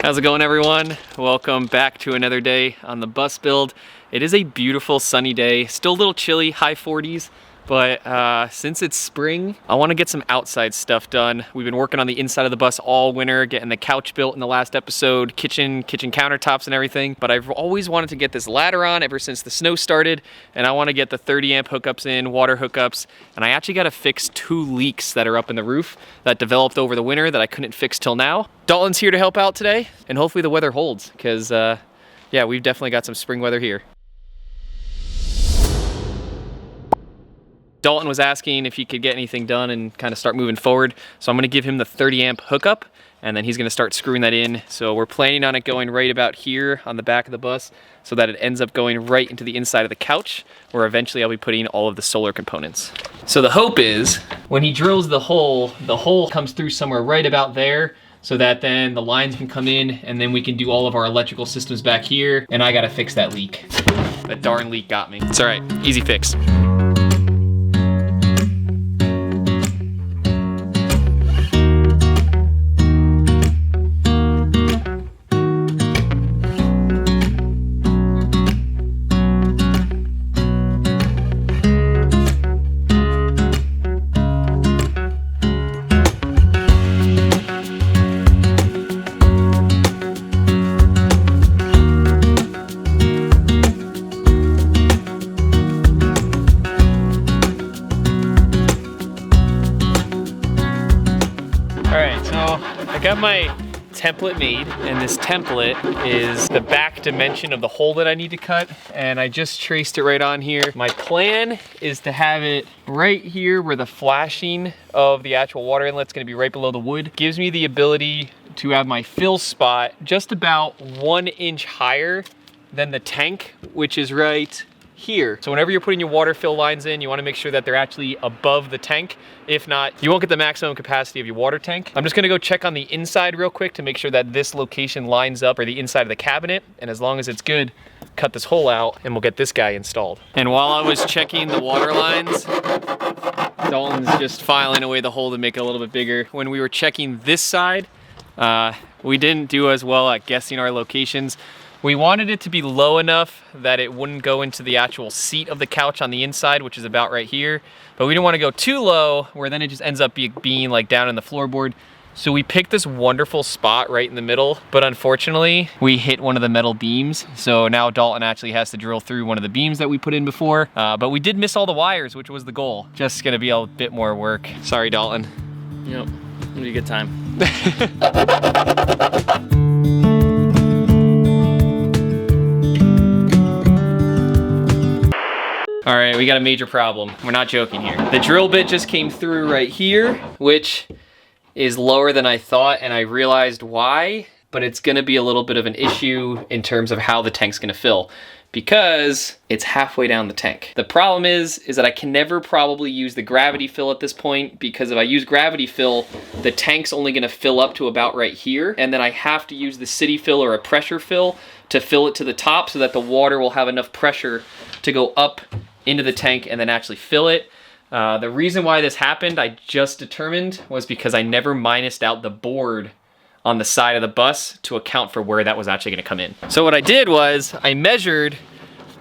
How's it going, everyone? Welcome back to another day on the bus build. It is a beautiful sunny day, still a little chilly, high 40s, but since it's spring, I want to get some outside stuff done. We've been working on the inside of the bus all winter, getting the couch built in the last episode, kitchen countertops and everything, but I've always wanted to get this ladder on ever since the snow started, and I want to get the 30 amp hookups in, water hookups, and I actually got to fix 2 leaks that are up in the roof that developed over the winter that I couldn't fix till now. Dalton's here to help out today, and hopefully the weather holds, because yeah, we've definitely got some spring weather here. Dalton was asking if he could get anything done and kind of start moving forward. So I'm gonna give him the 30 amp hookup, and then he's gonna start screwing that in. So we're planning on it going right about here on the back of the bus so that it ends up going right into the inside of the couch, where eventually I'll be putting all of the solar components. So the hope is when he drills the hole comes through somewhere right about there, so that then the lines can come in and then we can do all of our electrical systems back here, and I gotta fix that leak. That darn leak got me. It's all right, easy fix. I got my template made, and this template is the back dimension of the hole that I need to cut, and I just traced it right on here. My plan is to have it right here where the flashing of the actual water inlet's gonna be right below the wood. Gives me the ability to have my fill spot just about 1 inch higher than the tank, which is right here. So whenever you're putting your water fill lines in, you wanna make sure that they're actually above the tank. If not, you won't get the maximum capacity of your water tank. I'm just gonna go check on the inside real quick to make sure that this location lines up for the inside of the cabinet. And as long as it's good, cut this hole out and we'll get this guy installed. And while I was checking the water lines, Dalton's just filing away the hole to make it a little bit bigger. When we were checking this side, we didn't do as well at guessing our locations. We wanted it to be low enough that it wouldn't go into the actual seat of the couch on the inside, which is about right here. But we didn't want to go too low where then it just ends up being like down in the floorboard. So we picked this wonderful spot right in the middle, but unfortunately we hit one of the metal beams. So now Dalton actually has to drill through one of the beams that we put in before. But we did miss all the wires, which was the goal. Just gonna be a bit more work. Sorry, Dalton. Yep, it'll be a good time. All right, we got a major problem. We're not joking here. The drill bit just came through right here, which is lower than I thought, and I realized why, but it's gonna be a little bit of an issue in terms of how the tank's gonna fill, because it's halfway down the tank. The problem is that I can never probably use the gravity fill at this point, because if I use gravity fill, the tank's only gonna fill up to about right here, and then I have to use the city fill or a pressure fill to fill it to the top so that the water will have enough pressure to go up into the tank and then actually fill it. The reason why this happened, I just determined, was because I never minused out the board on the side of the bus to account for where that was actually gonna come in. So what I did was I measured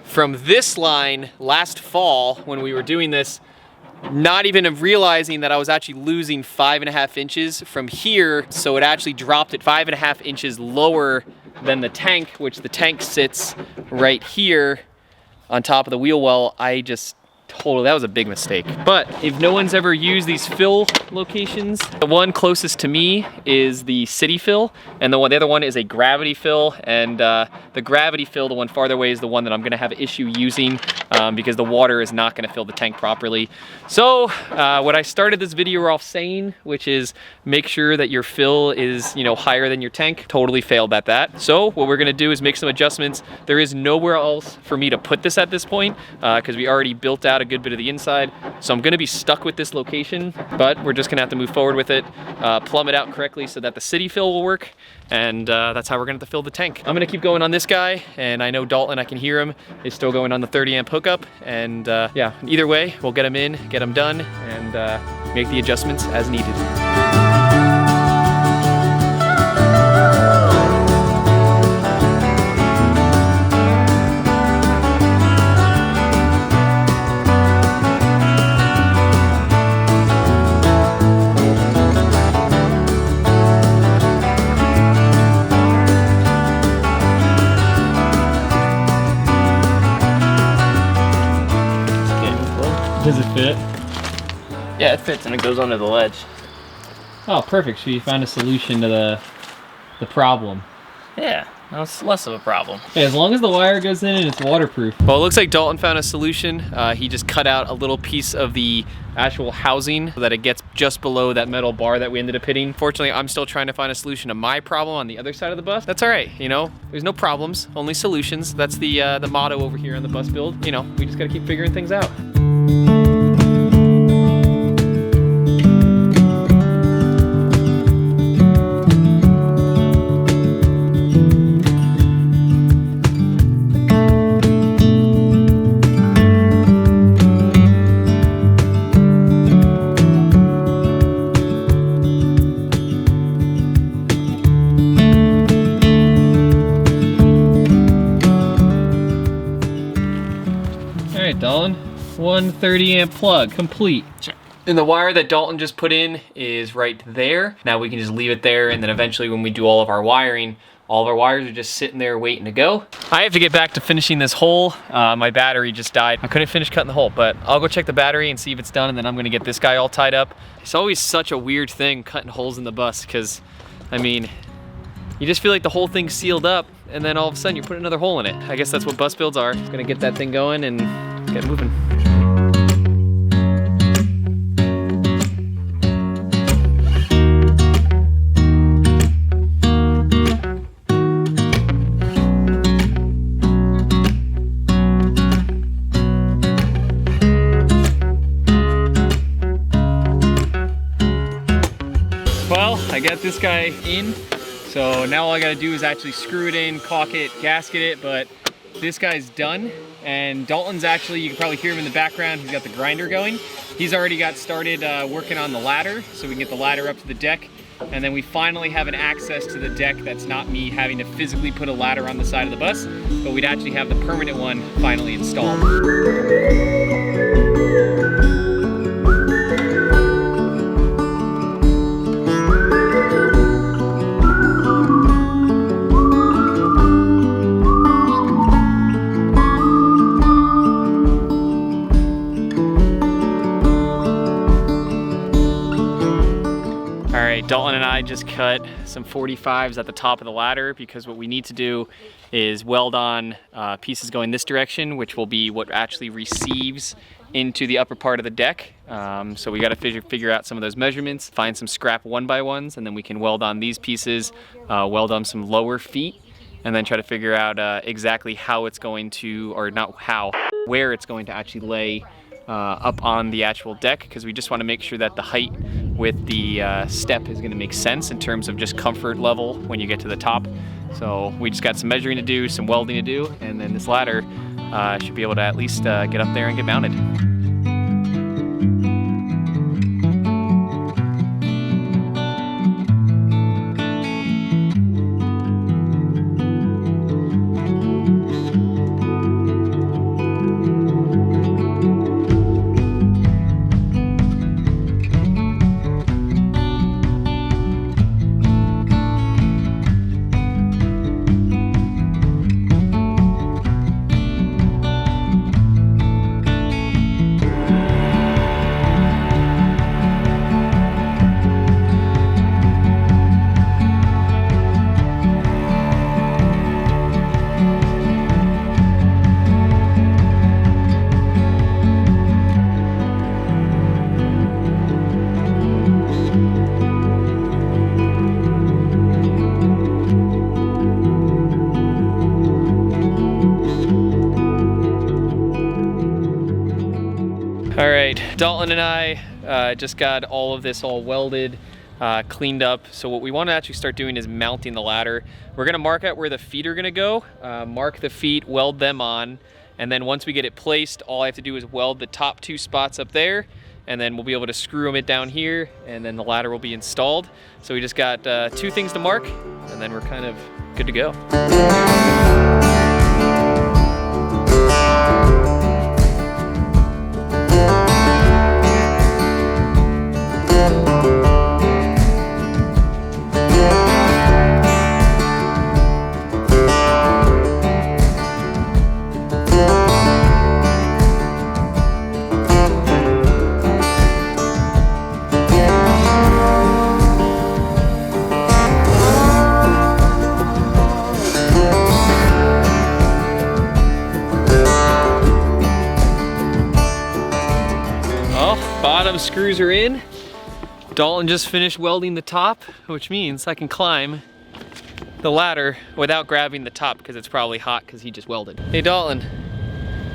from this line last fall when we were doing this, not even realizing that I was actually losing 5.5 inches from here. So it actually dropped it 5.5 inches lower than the tank, which the tank sits right here on top of the wheel well. That was a big mistake. But if no one's ever used these fill locations, the one closest to me is the city fill, and the other one is a gravity fill. And the gravity fill, the one farther away, is the one that I'm gonna have an issue using because the water is not gonna fill the tank properly. So what I started this video off saying, which is make sure that your fill is, you know, higher than your tank, totally failed at that. So what we're gonna do is make some adjustments. There is nowhere else for me to put this at this point because we already built out a good bit of the inside. So I'm gonna be stuck with this location, but we're just gonna have to move forward with it, plumb it out correctly so that the city fill will work, and that's how we're gonna have to fill the tank. I'm gonna keep going on this guy, and I know Dalton, I can hear him, is still going on the 30 amp hookup, and yeah, either way, we'll get him in, get him done, and make the adjustments as needed. Does it fit? Yeah, it fits and it goes under the ledge. Oh, perfect. So you found a solution to the problem. Yeah, no, it's less of a problem. Okay, as long as the wire goes in and it's waterproof. Well, it looks like Dalton found a solution. He just cut out a little piece of the actual housing so that it gets just below that metal bar that we ended up hitting. Fortunately, I'm still trying to find a solution to my problem on the other side of the bus. That's all right, you know, there's no problems, only solutions. That's the motto over here on the bus build. You know, we just gotta keep figuring things out. Dalton, 130 amp plug, complete. Sure. And the wire that Dalton just put in is right there. Now we can just leave it there, and then eventually when we do all of our wiring, all of our wires are just sitting there waiting to go. I have to get back to finishing this hole. My battery just died. I couldn't finish cutting the hole, but I'll go check the battery and see if it's done, and then I'm gonna get this guy all tied up. It's always such a weird thing cutting holes in the bus, because, I mean, you just feel like the whole thing's sealed up, and then all of a sudden you put another hole in it. I guess that's what bus builds are. Just gonna get that thing going and get moving. Well, I got this guy in. So now all I gotta do is actually screw it in, caulk it, gasket it, but this guy's done. And Dalton's actually, you can probably hear him in the background, he's got the grinder going. He's already got started working on the ladder, so we can get the ladder up to the deck. And then we finally have an access to the deck that's not me having to physically put a ladder on the side of the bus, but we'd actually have the permanent one finally installed. Dalton and I just cut some 45s at the top of the ladder because what we need to do is weld on pieces going this direction, which will be what actually receives into the upper part of the deck. So we got to figure out some of those measurements, find some scrap 1x1s, and then we can weld on these pieces, weld on some lower feet, and then try to figure out exactly how it's going to, or not how, where it's going to actually lay up on the actual deck, because we just want to make sure that the height with the step is going to make sense in terms of just comfort level when you get to the top. So we just got some measuring to do, some welding to do, and then this ladder should be able to at least get up there and get mounted. All right, Dalton and I just got all of this all welded, cleaned up. So what we want to actually start doing is mounting the ladder. We're gonna mark out where the feet are gonna go, mark the feet, weld them on, and then once we get it placed, all I have to do is weld the top 2 spots up there, and then we'll be able to screw it down here, and then the ladder will be installed. So we just got 2 things to mark, and then we're kind of good to go. bottom screws are in. Dalton just finished welding the top, which means I can climb the ladder without grabbing the top because it's probably hot because he just welded. Hey Dalton,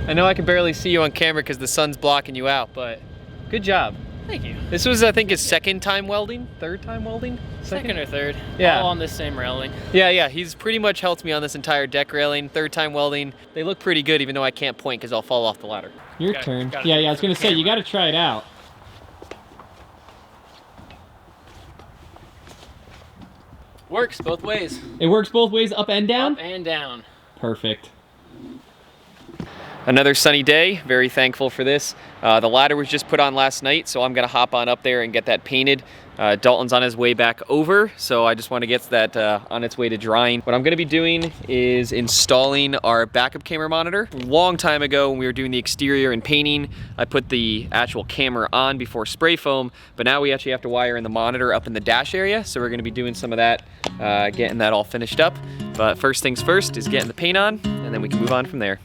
I know I can barely see you on camera because the sun's blocking you out, but good job. Thank you. This was, I think, his second time welding? Third time welding? Second or third. Yeah. All on this same railing. Yeah, he's pretty much helped me on this entire deck railing. Third time welding. They look pretty good even though I can't point because I'll fall off the ladder. Your turn. Yeah, I was gonna say, you gotta try it out. Works both ways. It works both ways, up and down? Up and down. Perfect. Another sunny day, very thankful for this. The ladder was just put on last night, so I'm gonna hop on up there and get that painted. Dalton's on his way back over, so I just wanna get that on its way to drying. What I'm gonna be doing is installing our backup camera monitor. A long time ago when we were doing the exterior and painting, I put the actual camera on before spray foam, but now we actually have to wire in the monitor up in the dash area, so we're gonna be doing some of that, getting that all finished up. But first things first is getting the paint on, and then we can move on from there.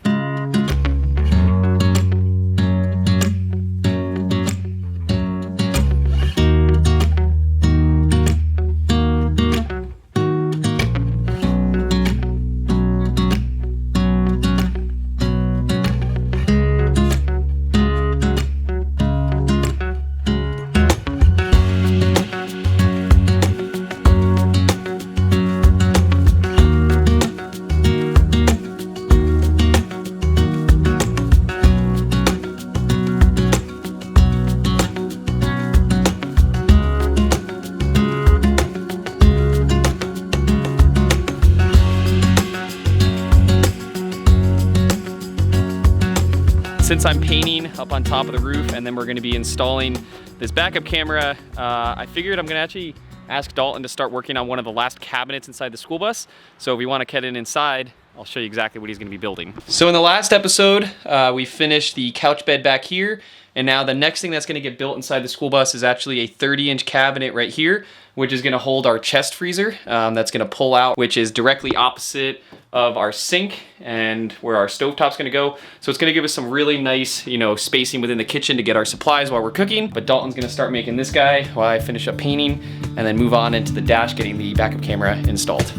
Since I'm painting up on top of the roof and then we're gonna be installing this backup camera, I figured I'm gonna actually ask Dalton to start working on one of the last cabinets inside the school bus. So if we wanna get in inside, I'll show you exactly what he's gonna be building. So in the last episode, we finished the couch bed back here, and now the next thing that's gonna get built inside the school bus is actually a 30-inch cabinet right here, which is gonna hold our chest freezer that's gonna pull out, which is directly opposite of our sink and where our stovetop's gonna go. So it's gonna give us some really nice, spacing within the kitchen to get our supplies while we're cooking. But Dalton's gonna start making this guy while I finish up painting and then move on into the dash getting the backup camera installed.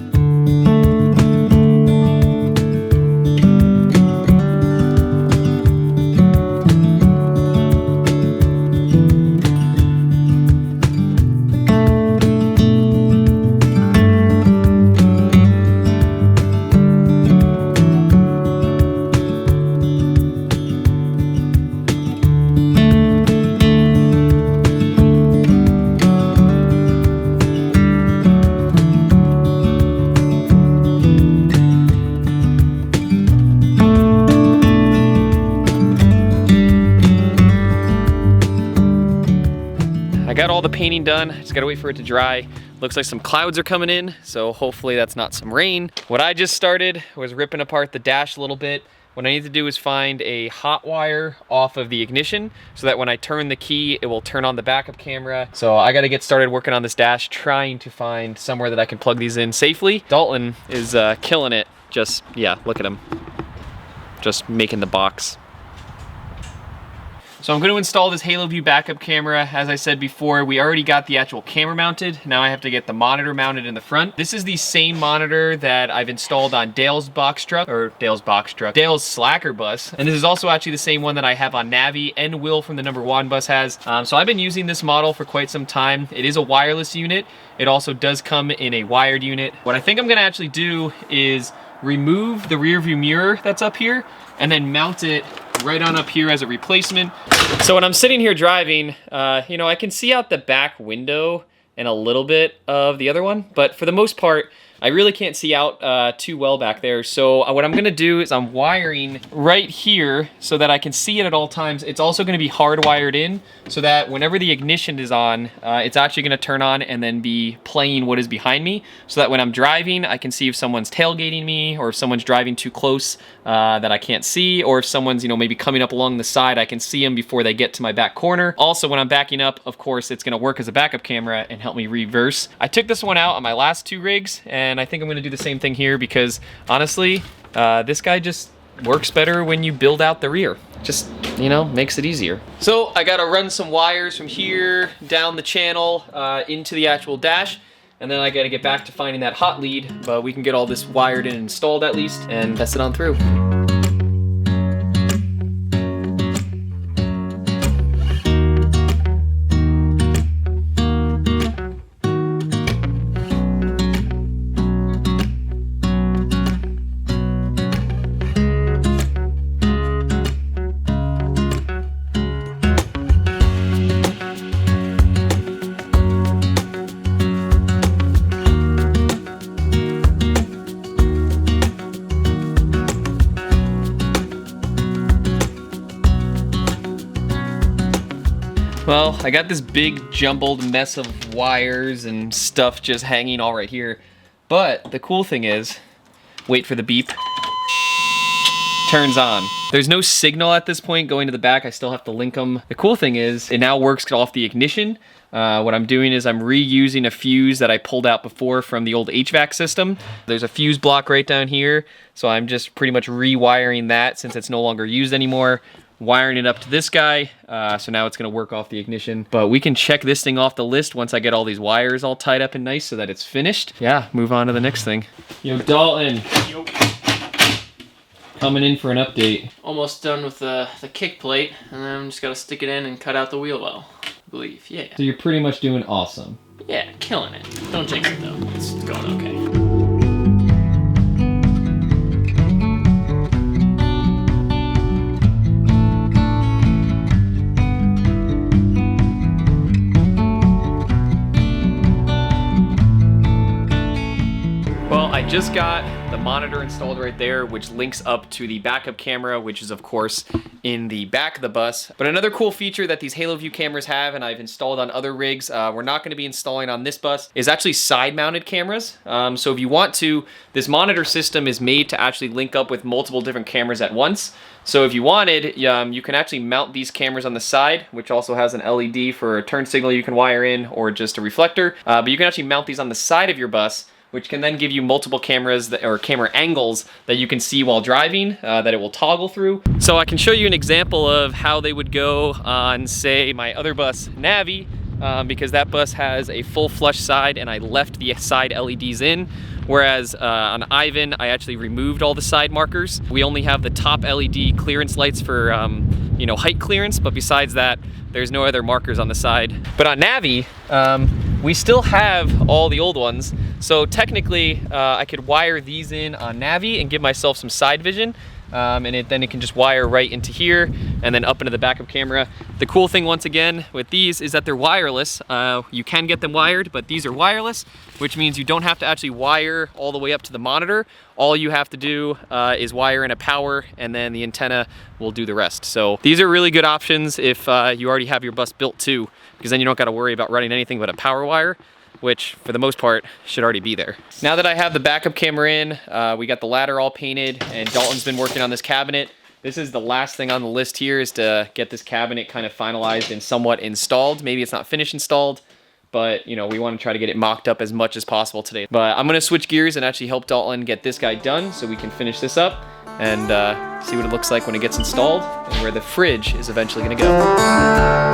I got all the painting done, just gotta wait for it to dry. Looks like some clouds are coming in, so hopefully that's not some rain. What I just started was ripping apart the dash a little bit. What I need to do is find a hot wire off of the ignition so that when I turn the key, it will turn on the backup camera. So I gotta get started working on this dash, trying to find somewhere that I can plug these in safely. Dalton is killing it. Yeah, look at him. Just making the box. So I'm going to install this Halo View backup camera. As I said before, we already got the actual camera mounted. Now I have to get the monitor mounted in the front. This is the same monitor that I've installed on Dale's Slacker bus. And this is also actually the same one that I have on Navi and Will from the #1 bus has. So I've been using this model for quite some time. It is a wireless unit. It also does come in a wired unit. What I think I'm going to actually do is remove the rear view mirror that's up here and then mount it right on up here as a replacement. So when I'm sitting here driving, I can see out the back window and a little bit of the other one, but for the most part, I really can't see out too well back there. So what I'm gonna do is I'm wiring right here so that I can see it at all times. It's also gonna be hardwired in so that whenever the ignition is on, it's actually gonna turn on and then be playing what is behind me so that when I'm driving, I can see if someone's tailgating me or if someone's driving too close that I can't see, or if someone's, maybe coming up along the side, I can see them before they get to my back corner. Also, when I'm backing up, of course, it's gonna work as a backup camera and help me reverse. I took this one out on my last 2 rigs, and I think I'm gonna do the same thing here because honestly, this guy just works better when you build out the rear. Just, you know, makes it easier. So I gotta run some wires from here down the channel into the actual dash, and then I gotta get back to finding that hot lead, but we can get all this wired in and installed at least and test it on through. Well, I got this big jumbled mess of wires and stuff just hanging all right here. But the cool thing is, wait for the beep, turns on. There's no signal at this point going to the back. I still have to link them. The cool thing is, it now works off the ignition. What I'm doing is I'm reusing a fuse that I pulled out before from the old HVAC system. There's a fuse block right down here, so I'm just pretty much rewiring that since it's no longer used anymore. Wiring it up to this guy, so now it's gonna work off the ignition. But we can check this thing off the list once I get all these wires all tied up and nice so that it's finished. Yeah, move on to the next thing. Yo, Dalton. Yo. Coming in for an update. Almost done with the kick plate, and then I'm just gotta stick it in and cut out the wheel well, I believe. Yeah. So you're pretty much doing awesome. Yeah, killing it. Don't jinx it though. It's going okay. I just got the monitor installed right there, which links up to the backup camera, which is of course in the back of the bus. But another cool feature that these Halo View cameras have, and I've installed on other rigs, we're not gonna be installing on this bus, is actually side mounted cameras. So if you want to, this monitor system is made to actually link up with multiple different cameras at once. So if you wanted, you can actually mount these cameras on the side, which also has an LED for a turn signal you can wire in, or just a reflector. But you can actually mount these on the side of your bus, which can then give you multiple cameras or camera angles that you can see while driving, that it will toggle through. So I can show you an example of how they would go on, say, my other bus, Navi, because that bus has a full flush side and I left the side LEDs in. Whereas on Ivan, I actually removed all the side markers. We only have the top LED clearance lights for you know, height clearance, but besides that, there's no other markers on the side. But on Navi, we still have all the old ones. So technically, I could wire these in on Navi and give myself some side vision. And then it can just wire right into here and then up into the backup camera. The cool thing, once again, with these is that they're wireless. You can get them wired, but these are wireless, which means you don't have to actually wire all the way up to the monitor. All you have to do is wire in a power, and then the antenna will do the rest. So these are really good options if you already have your bus built too, because then you don't got to worry about running anything but a power wire, which for the most part should already be there. Now that I have the backup camera in, we got the ladder all painted, and Dalton's been working on this cabinet. This is the last thing on the list here, is to get this cabinet kind of finalized and somewhat installed. Maybe it's not finished installed, but you know, we want to try to get it mocked up as much as possible today. But I'm gonna switch gears and actually help Dalton get this guy done so we can finish this up and see what it looks like when it gets installed and where the fridge is eventually gonna go.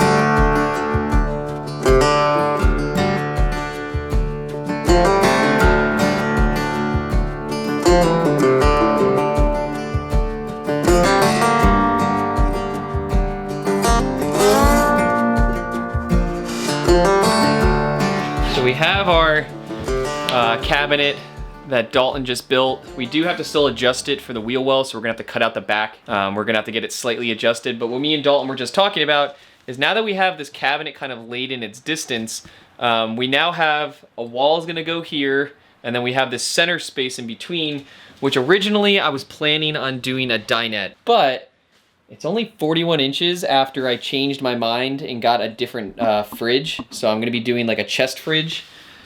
We have our cabinet that Dalton just built. We do have to still adjust it for the wheel well, so we're gonna have to cut out the back. We're gonna have to get it slightly adjusted, but what me and Dalton were just talking about is now that we have this cabinet kind of laid in its distance, we now have a wall is gonna go here, and then we have this center space in between, which originally I was planning on doing a dinette, but it's only 41 inches after I changed my mind and got a different fridge. So I'm gonna be doing like a chest fridge.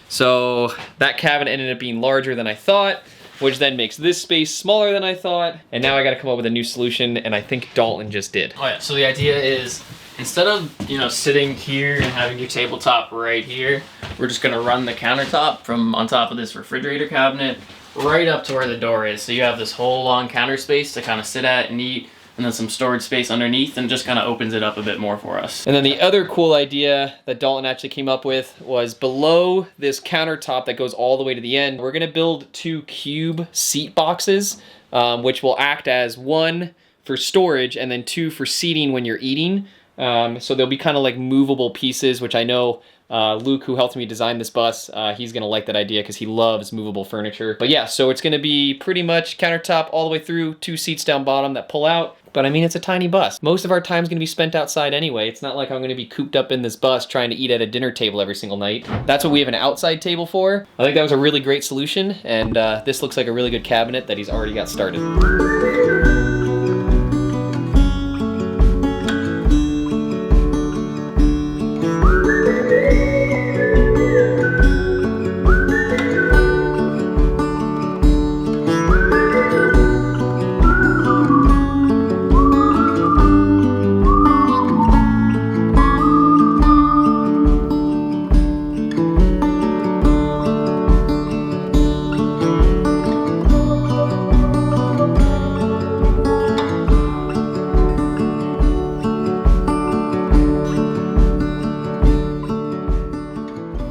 So that cabinet ended up being larger than I thought, which then makes this space smaller than I thought. And now I gotta come up with a new solution, and I think Dalton just did. Oh yeah, so the idea is, instead of, you know, sitting here and having your tabletop right here, we're just gonna run the countertop from on top of this refrigerator cabinet right up to where the door is. So you have this whole long counter space to kind of sit at and eat, and then some storage space underneath, and just kind of opens it up a bit more for us. And then the other cool idea that Dalton actually came up with was below this countertop that goes all the way to the end, we're gonna build 2 cube seat boxes, which will act as 1 for storage and then 2 for seating when you're eating. So they'll be kind of like movable pieces, which I know Luke, who helped me design this bus, he's gonna like that idea because he loves movable furniture. But yeah, so it's gonna be pretty much countertop all the way through, 2 seats down bottom that pull out. But I mean, it's a tiny bus. Most of our time's gonna be spent outside anyway. It's not like I'm gonna be cooped up in this bus trying to eat at a dinner table every single night. That's what we have an outside table for. I think that was a really great solution, and this looks like a really good cabinet that he's already got started.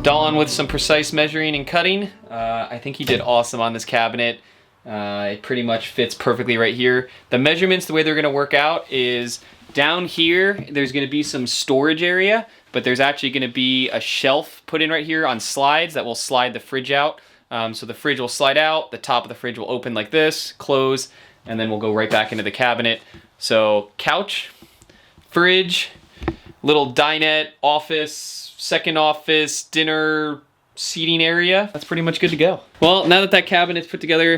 Dalton with some precise measuring and cutting. I think he did awesome on this cabinet. It pretty much fits perfectly right here. The measurements, the way they're gonna work out is down here, there's gonna be some storage area, but there's actually gonna be a shelf put in right here on slides that will slide the fridge out. So the fridge will slide out, the top of the fridge will open like this, close, and then we'll go right back into the cabinet. So couch, fridge, little dinette, office, second office, dinner, seating area. That's pretty much good to go. Well, now that that cabinet's put together,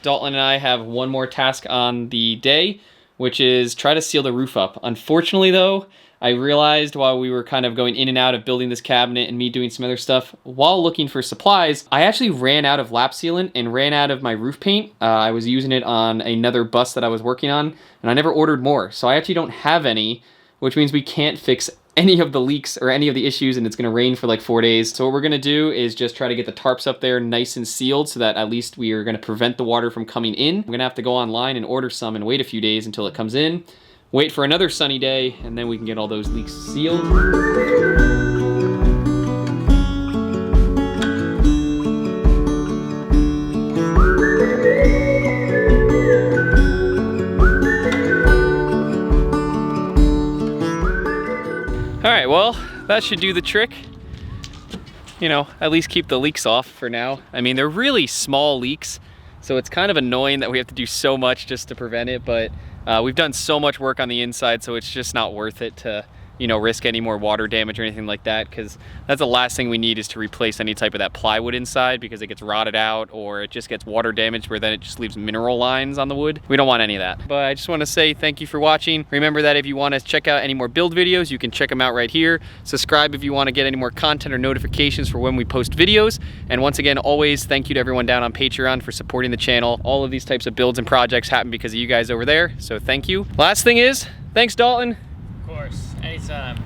Dalton and I have one more task on the day, which is try to seal the roof up. Unfortunately though, I realized while we were kind of going in and out of building this cabinet and me doing some other stuff, while looking for supplies, I actually ran out of lap sealant and ran out of my roof paint. I was using it on another bus that I was working on, and I never ordered more. So I actually don't have any, which means we can't fix any of the leaks or any of the issues, and it's gonna rain for like 4 days. So what we're gonna do is just try to get the tarps up there nice and sealed so that at least we are gonna prevent the water from coming in. We're gonna have to go online and order some and wait a few days until it comes in, wait for another sunny day, and then we can get all those leaks sealed. All right, well, that should do the trick. You know, at least keep the leaks off for now. I mean, they're really small leaks, so it's kind of annoying that we have to do so much just to prevent it, but we've done so much work on the inside, so it's just not worth it to, you know, risk any more water damage or anything like that, because that's the last thing we need, is to replace any type of that plywood inside because it gets rotted out or it just gets water damaged where then it just leaves mineral lines on the wood. We don't want any of that. But I just want to say thank you for watching. Remember that if you want to check out any more build videos, you can check them out right here. Subscribe if you want to get any more content or notifications for when we post videos. And once again, always thank you to everyone down on Patreon for supporting the channel. All of these types of builds and projects happen because of you guys over there, so thank you. Last thing is, thanks Dalton. Of course, anytime.